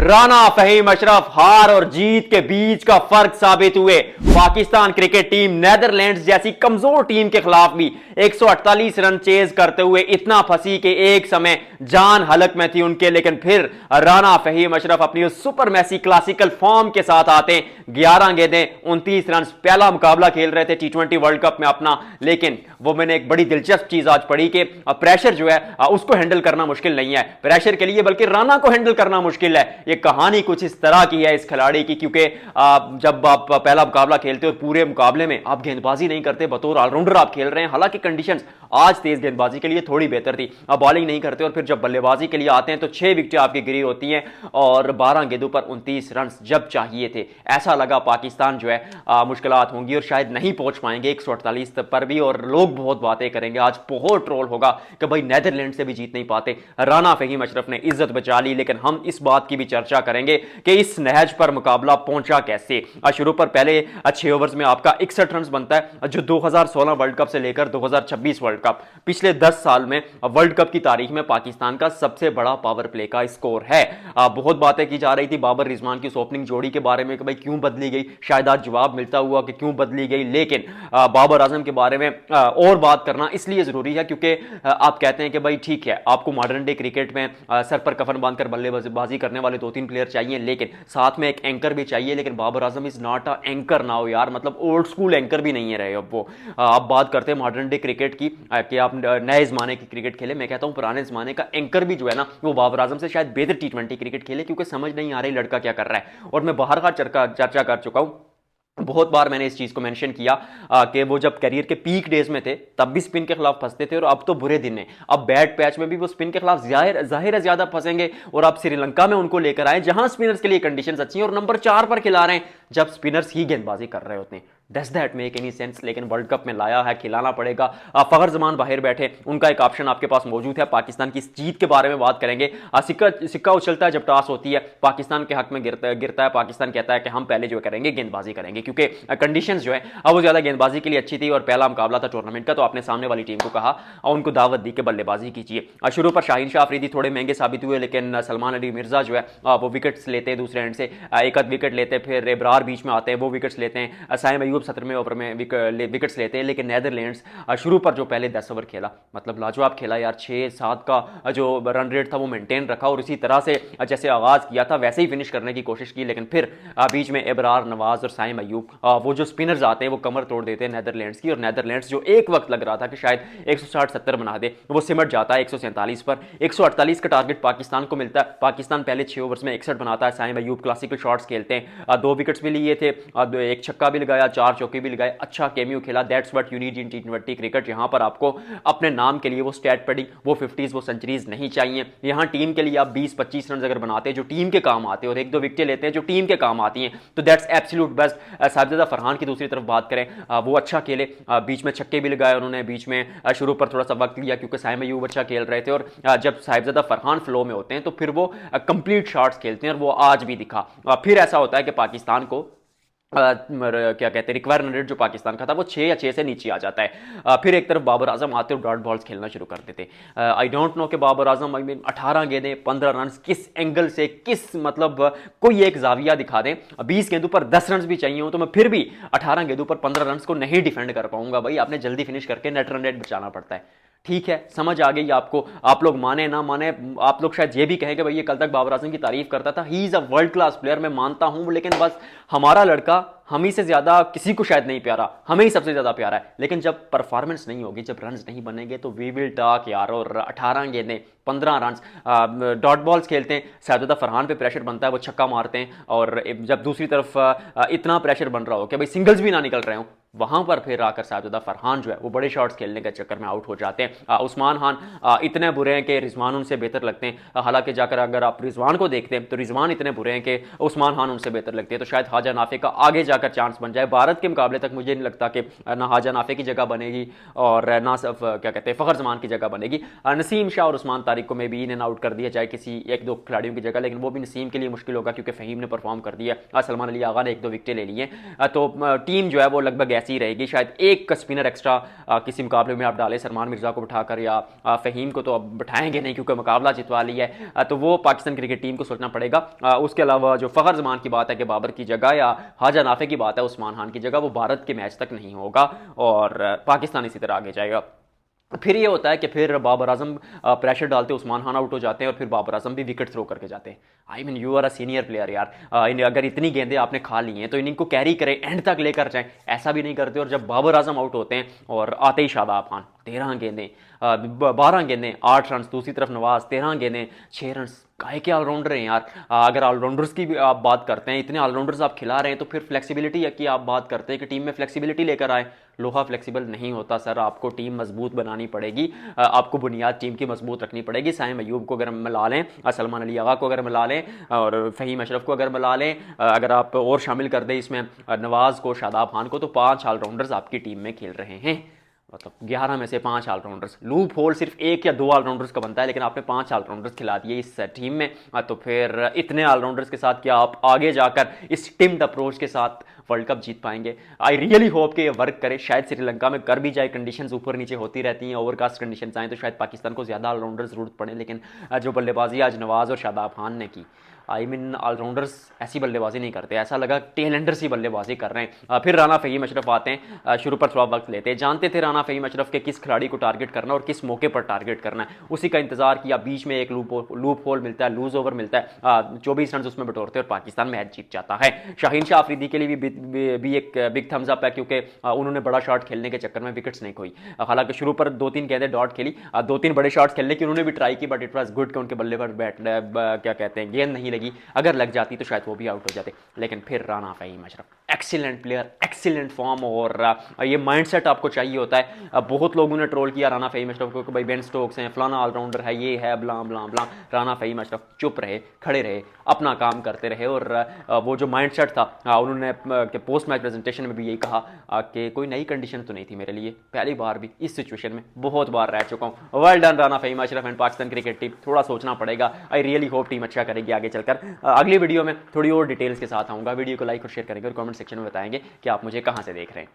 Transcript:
राना फहीम अशरफ हार और जीत के बीच का फर्क साबित हुए। पाकिस्तान क्रिकेट टीम नीदरलैंड्स जैसी कमजोर टीम के खिलाफ भी 148 रन चेज करते हुए इतना फंसी कि एक समय जान हलक में थी उनके, लेकिन फिर राना फहीम अशरफ अपनी उस सुपर मैसी क्लासिकल फॉर्म के साथ आते हैं। 11 गेंदें 29 रन, पहला मुकाबला खेल रहे थे T20 वर्ल्ड कप में अपना, लेकिन वो मैंने एक बड़ी दिलचस्प चीज आज पढ़ी कि प्रेशर जो है उसको हैंडल करना मुश्किल नहीं है प्रेशर के लिए, बल्कि राना को हैंडल करना मुश्किल है। ये कहानी कुछ इस तरह की है इस खिलाड़ी की, क्योंकि जब आप पहला मुकाबला खेलते हो और पूरे मुकाबले में आप गेंदबाजी नहीं करते, बतौर ऑलराउंडर आप खेल रहे हैं, हालांकि कंडीशंस आज तेज गेंदबाजी के लिए थोड़ी बेहतर थी, आप बॉलिंग नहीं करते और फिर जब बल्लेबाजी के लिए आते हैं तो 6 विकेटें आपकी गिरी होती हैं और 12 गेंदों पर 29 रन जब चाहिए थे। ऐसा लगा पाकिस्तान जो है मुश्किलात होंगी और शायद नहीं पहुंच पाएंगे 148 पर भी, और लोग बहुत बातें करेंगे, आज बहुत ट्रोल होगा कि भाई नीदरलैंड से भी जीत नहीं पाते। राना फहीम अशरफ ने इज्जत बचा ली, लेकिन हम इस बात की भी चर्चा करेंगे कि इस नहज पर मुकाबला पहुंचा कैसे। शुरू पर पहले 6 ओवर्स में आपका 61 रन बनता है, जो 2016 वर्ल्ड कप से लेकर 2026 वर्ल्ड कप, पिछले 10 साल में वर्ल्ड कप की तारीख में पाकिस्तान का सबसे बड़ा पावर प्ले का स्कोर है। बहुत बातें की जा रही थी बाबर रिजवान की उस ओपनिंग जोड़ी के बारे में कि भाई क्यों बदली गई, शायद आज जवाब मिलता हुआ कि क्यों बदली गई, लेकिन बाबर आजम के बारे में और बात करना इसलिए जरूरी है क्योंकि आप कहते हैं कि भाई ठीक है, आपको मॉडर्न डे क्रिकेट में सर पर कफन बांधकर बल्लेबाजी करने वाले 2-3 प्लेयर चाहिए, लेकिन साथ में एक एंकर भी चाहिए। लेकिन Babar Azam is not a anchor now यार, मतलब ओल्ड स्कूल एंकर भी नहीं है रहे अब वो। आप बात करते हैं मॉडर्न डे क्रिकेट की कि आप नए जमाने की क्रिकेट खेले, मैं कहता हूं पुराने जमाने का एंकर भी जो है ना वो बाबर आजम से शायद बेहतर T20 क्रिकेट खेले, क्योंकि समझ नहीं आ रही लड़का क्या कर रहा है। और मैं बाहर का चर्चा कर चुका हूं, बहुत बार मैंने इस चीज को मेंशन किया कि वो जब करियर के पीक डेज में थे तब भी स्पिन के खिलाफ फंसते थे, और अब तो बुरे दिन हैं, अब बैड पैच में भी वो स्पिन के खिलाफ जाहिर है ज्यादा फंसेंगे। और अब श्रीलंका में उनको लेकर आए जहां स्पिनर्स के लिए कंडीशंस अच्छी हैं और नंबर 4 पर खिला रहे हैं जब स्पिनर्स ही गेंदबाजी कर रहे होते हैं। Does that make any sense? लेकिन वर्ल्ड कप में लाया है, खिलाना पड़ेगा। फखर जमान बाहर बैठे, उनका एक ऑप्शन आपके पास मौजूद है। पाकिस्तान की जीत के बारे में बात करेंगे। सिक्का उछलता है जब टॉस होती है, पाकिस्तान के हक में गिरता है, पाकिस्तान कहता है कि हम पहले जो करेंगे गेंदबाजी करेंगे, क्योंकि कंडीशंस जो है अब वो ज्यादा गेंदबाजी के लिए अच्छी थी और पहला मुकाबला था टूर्नामेंट का, तो आपने सामने वाली टीम को कहा और उनको दावत दी कि बल्लेबाजी कीजिए। शुरू पर शाहीन शाह अफरीदी थोड़े महंगे साबित हुए, लेकिन सलमान अली मिर्जा जो है वो विकेट्स लेते हैं दूसरे एंड से, एक आध विकेट लेते हैं, फिर इब्रार बीच में आते हैं, वो विकेट्स लेते हैं, साइम अयूब 17वें ओवर में विकेट्स लेते हैं। लेकिन नीदरलैंड्स शुरू पर जो पहले 10 ओवर खेला, मतलब लाजवाब खेला यार, 6-7 का जो रन रेट था वो मेंटेन रखा और इसी तरह से जैसे आगाज किया था वैसे ही फिनिश करने की कोशिश की। लेकिन फिर बीच में इब्रार, नवाज और साइम अयूब, वो जो स्पिनर्स आते हैं वो कमर तोड़ देते हैं नीदरलैंड्स की, और नीदरलैंड्स जो एक वक्त लग रहा था कि शायद 160-70 बना दे, वो सिमट जाता है 147 पर। 148 का टारगेट पाकिस्तान को मिलता है, पाकिस्तान पहले 6 ओवर्स में 61 बनाता है। साइम अयूब क्लासिकल शॉट्स खेलते हैं, 2 विकेट्स भी लिए थे, एक छक्का भी लगाया, 4 चौके भी लगाए, अच्छा कैमियो खेला। That's what you need in T20 cricket. यहां पर आपको अपने नाम के लिए वो स्टैट पैडिंग, वो 50s, वो सेंचुरीज नहीं चाहिए। यहां टीम के लिए आप 20-25 रन अगर बनाते हैं जो टीम के काम आते हैं और 1-2 विकेटें लेते हैं जो टीम के काम आती हैं, तो that's absolute best. Sahibzada Farhan की दूसरी तरफ बात करें, वो अच्छा खेले, बीच में छक्के भी लगाए उन्होंने, बीच में शुरू पर थोड़ा सा वक्त लिया क्योंकि साइम अयूब अच्छा खेल रहे थे, और जब साहिबजादा फरहान फ्लो में होते हैं तो फिर वो कंप्लीट शॉट्स खेलते हैं, और वो आज भी दिखा। फिर ऐसा होता है कि पाकिस्तान को क्या कहते हैं, रिक्वायर रन रेट जो पाकिस्तान का था वो 6 या 6 से नीचे आ जाता है। फिर एक तरफ बाबर आजम आते और डॉट बॉल्स खेलना शुरू कर देते। आई डोंट नो कि बाबर आजम 18 गेंदें 15 रन किस एंगल से, किस मतलब कोई एक जाविया दिखा दें, 20 गेंदों पर 10 रन भी चाहिए हो तो मैं फिर भी 18 गेंदों पर 15 रन को नहीं डिफेंड कर पाऊंगा। भाई आपने जल्दी फिनिश करके नेट रन रेट बचाना पड़ता है। ठीक है, समझ आ गई आपको, आप लोग माने ना माने, आप लोग शायद ये भी कहें कि भाई ये कल तक बाबर आजम की तारीफ करता था, he is a world class player, मैं मानता हूं, लेकिन बस हमारा लड़का हम ही से ज्यादा किसी को शायद नहीं प्यारा, हमें ही सबसे ज्यादा प्यारा है। लेकिन जब परफॉर्मेंस नहीं होगी, जब रन्स नहीं बनेंगे तो वी विल टॉक यार। और 18 गेंदें 15 रन, डॉट बॉल्स खेलते हैं, साहिबजादा फरहान पे प्रेशर बनता है, वो छक्का मारते हैं, और जब दूसरी तरफ इतना प्रेशर बन रहा हो कि भाई सिंगल्स भी ना निकल रहे हो, वहां पर फिर आकर साहिबजादा फरहान जो है वो बड़े शॉट्स खेलने के चक्कर में आउट हो जाते हैं। उस्मान खान इतने बुरे हैं कि रिजवान उनसे बेहतर लगते हैं, हालांकि जाकर अगर आप रिजवान को देखते हैं तो रिजवान इतने बुरे हैं कि उस्मान खान उनसे बेहतर लगते हैं। तो शायद हाजा नाफे का आगे जाकर चांस बन जाए। भारत के मुकाबले तक मुझे नहीं लगता कि ना हाजा नाफे की जगह बनेगी और ना सिर्फ क्या कहते हैं फखर जमान की जगह बनेगी। नसीम शाह और उस्मान तारिक को मे भी इन एंड आउट कर दिया जाए किसी 1-2 खिलाड़ियों की जगह, लेकिन वो भी नसीम के लिए मुश्किल होगा क्योंकि फहीम ने परफॉर्म कर दिया, सलमान अली आगा ने 1-2 विकेटें ले लिए, तो टीम जो है वो लगभग कैसी रहेगी। शायद एक स्पिनर एक्स्ट्रा किसी मुकाबले में आप डालें, सरमान मिर्जा को बिठाकर या फ़हीम को तो अब बिठाएंगे नहीं क्योंकि मुकाबला जितवा लिया है, तो वो पाकिस्तान क्रिकेट टीम को सोचना पड़ेगा। उसके अलावा जो फ़खर जमान की बात है कि बाबर की जगह, या हाजा नाफे की बात है उस्मान खान की जगह, वो भारत के मैच तक नहीं होगा और पाकिस्तान इसी तरह आगे जाएगा। फिर ये होता है कि फिर बाबर आजम प्रेशर डालते, उस्मान खान आउट हो जाते हैं और फिर बाबर आजम भी विकेट थ्रो करके जाते हैं। I mean you are a senior player यार, अगर इतनी गेंदें आपने खा ली हैं तो इनिंग को कैरी करें, एंड तक लेकर जाएं, ऐसा भी नहीं करते। और जब बाबर आजम आउट होते हैं और आते ही शादाब खान 13 गेंदें 12 गेंदें 8 रन, दूसरी तरफ नवाज 13 गेंदें 6 रन। काहे के ऑलराउंडर हैं यार। अगर ऑलराउंडर्स की भी आप बात करते हैं, इतने ऑलराउंडर्स आप खिला रहे हैं, तो फिर फ्लेक्सिबिलिटी की आप बात करते हैं कि टीम में फ्लेक्सिबिलिटी लेकर आए। लोहा फ्लेक्सिबल नहीं होता सर, आपको टीम मजबूत बनानी पड़ेगी, आपको बुनियाद टीम की मजबूत रखनी पड़ेगी। साइम अयूब को अगर मिला लें, सलमान अली आगा को अगर मिला लें और फ़हीम अशरफ को अगर मिला लें, अगर आप और शामिल कर दें इसमें नवाज़ को, शादाब खान को, तो 5 ऑलराउंडर्स आपकी टीम में खेल रहे हैं। मतलब 11 में से 5 ऑलराउंडर्स। लूप होल सिर्फ 1 या 2 ऑलराउंडर्स का बनता है, लेकिन आपने 5 ऑलराउंडर्स खिला दिए इस टीम में। तो फिर इतने ऑलराउंडर्स के साथ क्या आप आगे जाकर इस टिम्ड अप्रोच के साथ वर्ल्ड कप जीत पाएंगे? आई रियली होप कि ये वर्क करे। शायद श्रीलंका में कर भी जाए, कंडीशंस ऊपर नीचे होती रहती हैं, ओवरकास्ट कंडीशंस आए तो शायद पाकिस्तान को ज़्यादा ऑलराउंडर्स ज़रूरत पड़े, लेकिन जो बल्लेबाजी आज नवाज़ और शादाब खान ने की, आई मीन ऑलराउंडर्स ऐसी बल्लेबाजी नहीं करते, ऐसा लगा टेलेंडर्स ही बल्लेबाजी कर रहे हैं। फिर राना फ़हीम अशरफ आते हैं, शुरू पर थोड़ा वक्त लेते हैं, जानते थे राना फ़हीम अशरफ के किस खिलाड़ी को टारगेट करना और किस मौके पर टारगेट करना है, उसी का इंतजार किया। बीच में एक लूप होल मिलता है, लूज ओवर मिलता है, 24 रन उसमें बटोरते हैं और पाकिस्तान मैच जीत जाता है। शाहीन शाह अफरीदी के लिए भी एक बिग थम्स अप है, क्योंकि उन्होंने बड़ा शॉट खेलने के चक्कर में विकेट्स नहीं खोई। हालांकि शुरू पर 2-3 गेंदें डॉट खेली, 2-3 बड़े शॉट्स खेलने की उन्होंने भी ट्राई की, बट इट वॉज गुड कि उनके बल्ले पर क्या कहते हैं, गेंद नहीं लगी। अगर लग जाती तो शायद वो भी आउट हो जाते। लेकिन फिर Rana Faheem Ashraf excellent player, excellent form, और ये माइंडसेट आपको चाहिए होता है। बहुत लोगों ने ट्रोल किया राना फ़हीम अशरफ को कि भाई बेन स्टोक्स हैं, फलाना ऑलराउंडर है, ये है, ब्ला ब्ला ब्ला। राना फ़हीम अशरफ चुप रहे, खड़े रहे, अपना काम करते रहे, और वो जो माइंडसेट था, उन्होंने पोस्ट मैच प्रेजेंटेशन में भी यही कहा कि कोई नई कंडीशन तो नहीं थी मेरे लिए, पहली बार भी इस सिचुएशन में बहुत बार रह चुका हूँ। Well done Rana Faheem Ashraf and Pakistan cricket team. थोड़ा सोचना पड़ेगा, आई रियली होप टीम अच्छा करेगी आगे चलकर। अगली वीडियो में थोड़ी और डिटेल्स के साथ आऊँगा। वीडियो को लाइक और शेयर करेंगे और कमेंट सेक्शन में बताएंगे कि आप मुझे कहाँ से देख रहे हैं।